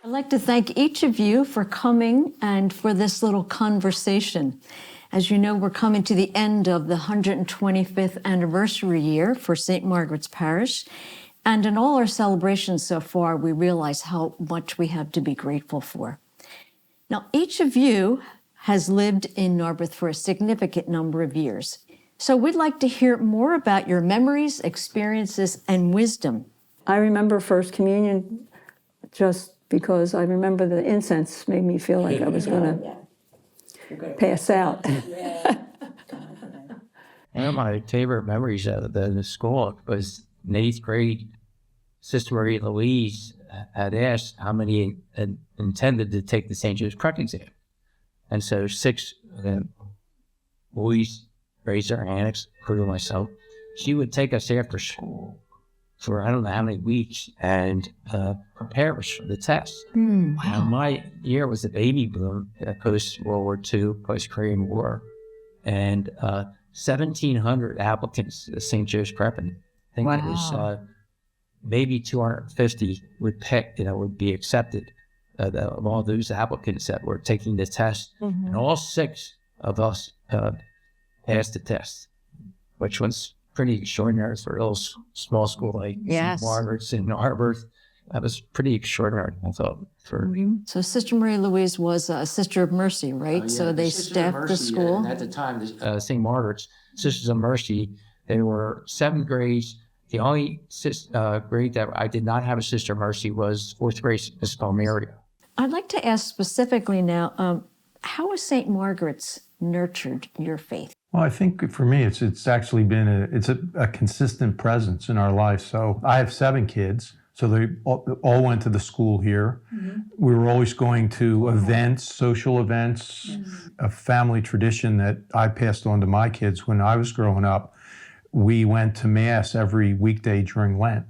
I'd like to thank each of you for coming and for this little conversation. As you know, we're coming to the end of the 125th anniversary year for Saint Margaret's Parish. And in all our celebrations so far, we realize how much we have to be grateful for. Now, each of you has lived in Narberth for a significant number of years. So we'd like to hear more about your memories, experiences, and wisdom. I remember First Communion just because I remember the incense made me feel like I was going to pass out. One of my favorite memories of the school was in 8th grade. Sister Maria Louise had asked how many intended to take the St. Joe's Prep exam. And so 6 boys raised their hands, including myself. She would take us after school for I don't know how many weeks and prepare us for the test. Wow. My year was a baby boom post-World War II, post-Korean War, and 1,700 applicants to the St. Joe's Prep. And I think it was maybe 250 would pick, would be accepted of all those applicants that were taking the test. And all 6 of us passed the test, which was pretty extraordinary for a little small school like Saint Margaret's in Narberth. That was pretty extraordinary, I thought. So Sister Maria Louise was a Sister of Mercy, right? Yeah, so they staffed the school. And at the time, St. Margaret's Sisters of Mercy, they were 7 grades. The only grade that I did not have a Sister of Mercy was 4th grade Miss Palmeria. I'd like to ask specifically now, how has St. Margaret's nurtured your faith? Well, I think for me, it's actually been a consistent presence in our life. So I have 7 kids, so they all went to the school here. We were always going to events, social events, a family tradition that I passed on to my kids when I was growing up. We went to Mass every weekday during Lent,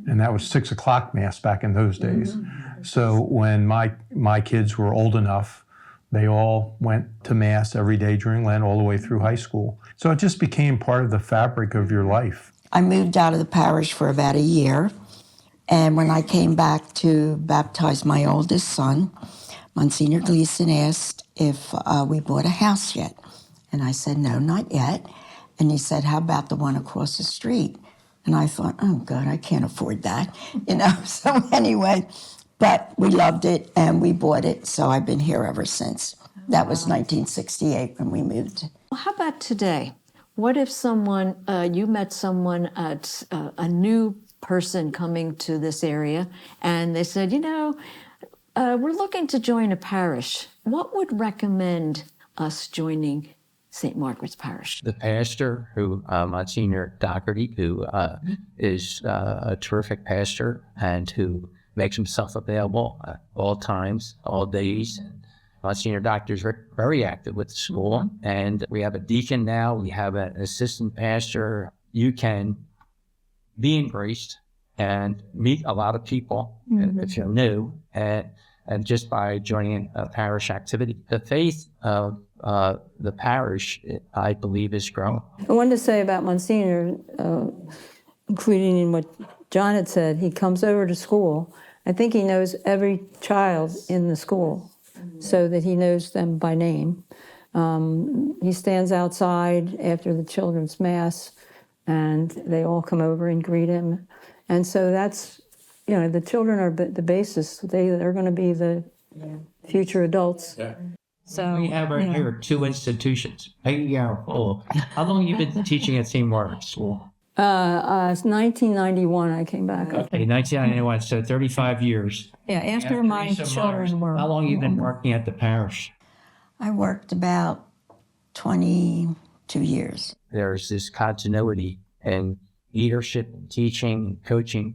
and that was 6 o'clock Mass back in those days. So when my kids were old enough, they all went to Mass every day during Lent all the way through high school. So it just became part of the fabric of your life. I moved out of the parish for about a year, and when I came back to baptize my oldest son, Monsignor Gleason asked if we bought a house yet. And I said, no, not yet. And he said, how about the one across the street? And I thought, oh, God, I can't afford that, So anyway, but we loved it and we bought it, so I've been here ever since. That was 1968 when we moved. Well, how about today? What if you met someone, a new person coming to this area, and they said, we're looking to join a parish. What would recommend us joining St. Margaret's Parish? The pastor, Monsignor Doherty, who is a terrific pastor and who makes himself available at all times, all days. Monsignor Doctor is very active with the school, and we have a deacon now. We have an assistant pastor. You can be embraced and meet a lot of people if you're new, and just by joining a parish activity. The faith of the parish, I believe, is growing. I wanted to say about Monsignor, including in what John had said, he comes over to school. I think he knows every child in the school so that he knows them by name. He stands outside after the children's mass and they all come over and greet him. And so that's, the children are the basis. They're going to be the future adults. Yeah. So we have right here 2 institutions. How long have you been teaching at St. Margaret's School? It's 1991 I came back. Okay, 1991, so 35 years. Yeah, after my children were... How long have you been working at the parish? I worked about 22 years. There's this continuity in leadership, and teaching, and coaching.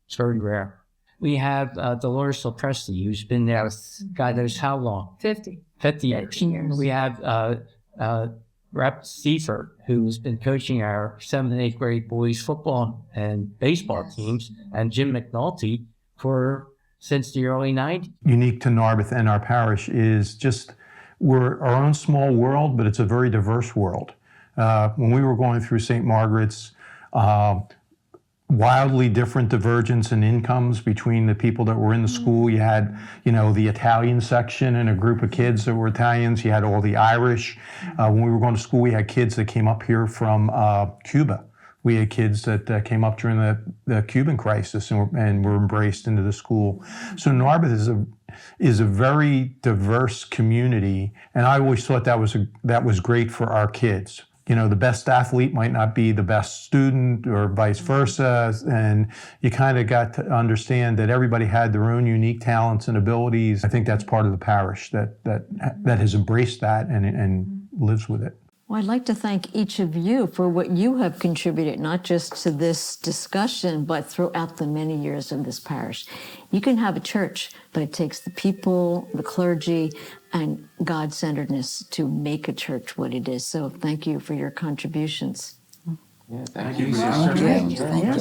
It's very rare. We have Dolores Lopresti, who's been there God knows how long. 50 years. We have Rep. Seifert, who's been coaching our 7th and 8th grade boys football and baseball teams, and Jim McNulty since the early 90s. Unique to Narberth and our parish is just, we're our own small world, but it's a very diverse world. When we were going through St. Margaret's, wildly different divergence in incomes between the people that were in the school. You had, the Italian section and a group of kids that were Italians. You had all the Irish. When we were going to school, we had kids that came up here from Cuba. We had kids that came up during the Cuban crisis and were embraced into the school. So Narberth is a very diverse community, and I always thought that was great for our kids. The best athlete might not be the best student, or vice versa, and you kind of got to understand that everybody had their own unique talents and abilities. I think that's part of the parish that has embraced that and lives with it. Well, I'd like to thank each of you for what you have contributed, not just to this discussion, but throughout the many years of this parish. You can have a church, but it takes the people, the clergy, and God-centeredness to make a church what it is. So thank you for your contributions. Yeah, thank you. Thank you. Thank you.